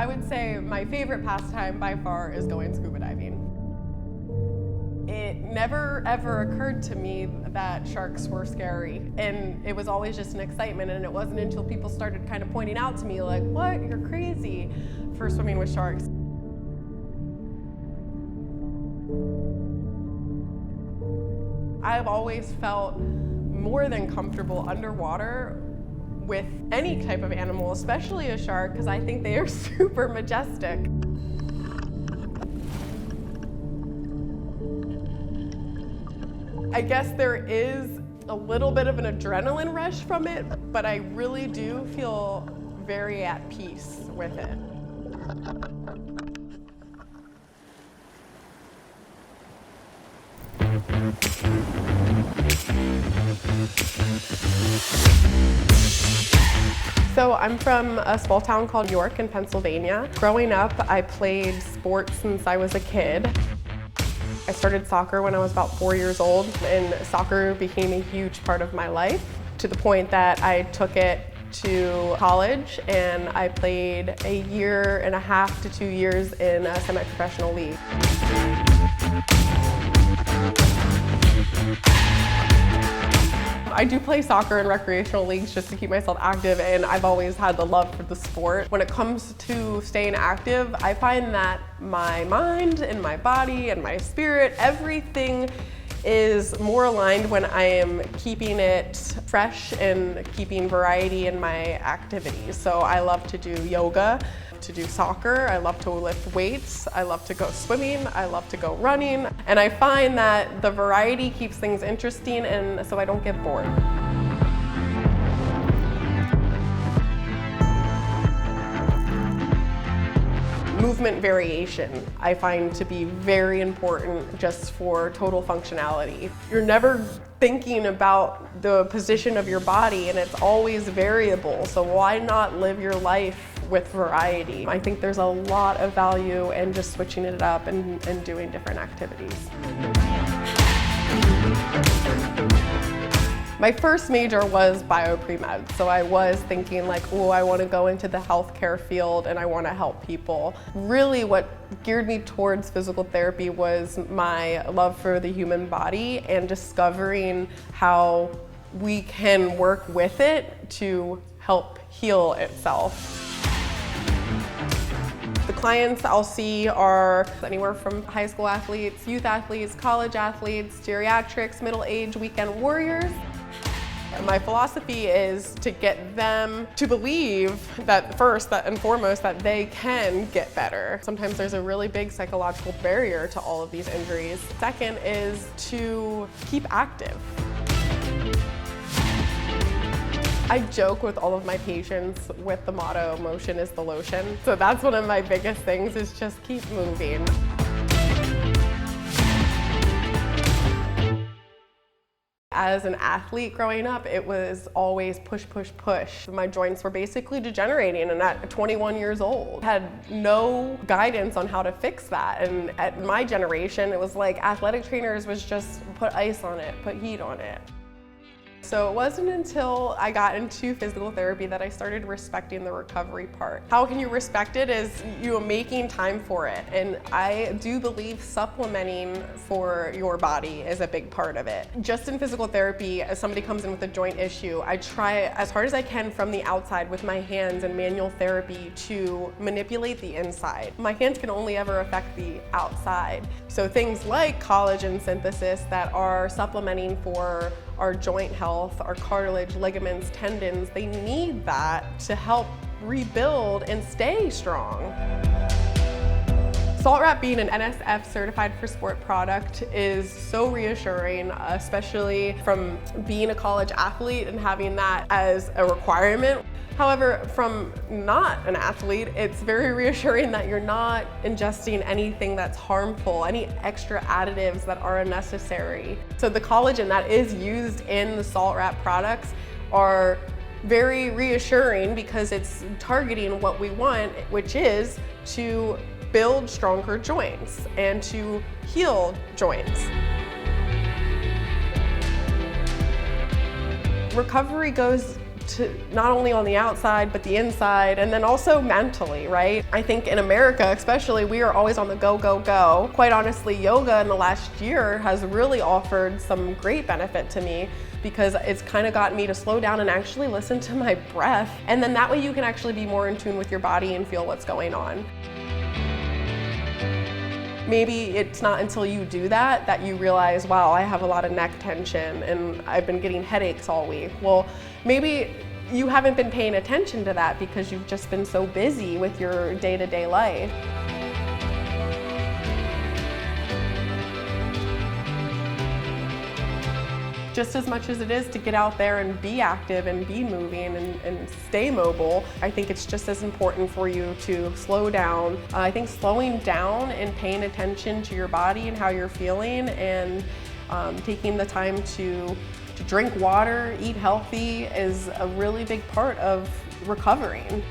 I would say my favorite pastime by far is going scuba diving. It never ever occurred to me that sharks were scary, and it was always just an excitement, and it wasn't until people started kind of pointing out to me like, what, you're crazy for swimming with sharks. I've always felt more than comfortable underwater with any type of animal, especially a shark, because I think they are super majestic. I guess there is a little bit of an adrenaline rush from it, but I really do feel very at peace with it. So I'm from a small town called York in Pennsylvania. Growing up, I played sports since I was a kid. I started soccer when I was about 4 years old, and soccer became a huge part of my life, to the point that I took it to college, and I played 1.5 to 2 years in a semi-professional league. I do play soccer in recreational leagues just to keep myself active, and I've always had the love for the sport. When it comes to staying active, I find that my mind and my body and my spirit, everything is more aligned when I am keeping it fresh and keeping variety in my activities. So I love to do yoga, to do soccer, I love to lift weights, I love to go swimming, I love to go running, and I find that the variety keeps things interesting, and so I don't get bored. Movement variation I find to be very important just for total functionality. You're never thinking about the position of your body, and it's always variable, so why not live your life with variety? I think there's a lot of value in just switching it up and doing different activities. My first major was bio-pre-med, so I was thinking like, oh, I want to go into the healthcare field and I want to help people. Really what geared me towards physical therapy was my love for the human body and discovering how we can work with it to help heal itself. The clients I'll see are anywhere from high school athletes, youth athletes, college athletes, geriatrics, middle-aged weekend warriors. My philosophy is to get them to believe that first and foremost that they can get better. Sometimes there's a really big psychological barrier to all of these injuries. Second is to keep active. I joke with all of my patients with the motto, motion is the lotion. So that's one of my biggest things, is just keep moving. As an athlete growing up, it was always push, push, push. My joints were basically degenerating, and at 21 years old, had no guidance on how to fix that. And at my generation, it was like athletic trainers was just put ice on it, put heat on it. So it wasn't until I got into physical therapy that I started respecting the recovery part. How can you respect it is you making time for it. And I do believe supplementing for your body is a big part of it. Just in physical therapy, as somebody comes in with a joint issue, I try as hard as I can from the outside with my hands and manual therapy to manipulate the inside. My hands can only ever affect the outside. So things like collagen synthesis that are supplementing for our joint health, our cartilage, ligaments, tendons, they need that to help rebuild and stay strong. SaltWrap being an NSF certified for sport product is so reassuring, especially from being a college athlete and having that as a requirement. However, from not an athlete, it's very reassuring that you're not ingesting anything that's harmful, any extra additives that are unnecessary. So the collagen that is used in the SaltWrap products are very reassuring because it's targeting what we want, which is to build stronger joints and to heal joints. Recovery goes not only on the outside, but the inside, and then also mentally, right? I think in America, especially, we are always on the go, go, go. Quite honestly, yoga in the last year has really offered some great benefit to me because it's kind of gotten me to slow down and actually listen to my breath. And then that way you can actually be more in tune with your body and feel what's going on. Maybe it's not until you do that that you realize, wow, I have a lot of neck tension and I've been getting headaches all week. Well, maybe you haven't been paying attention to that because you've just been so busy with your day-to-day life. Just as much as it is to get out there and be active and be moving and stay mobile, I think it's just as important for you to slow down. I think slowing down and paying attention to your body and how you're feeling and taking the time to drink water, eat healthy is a really big part of recovering.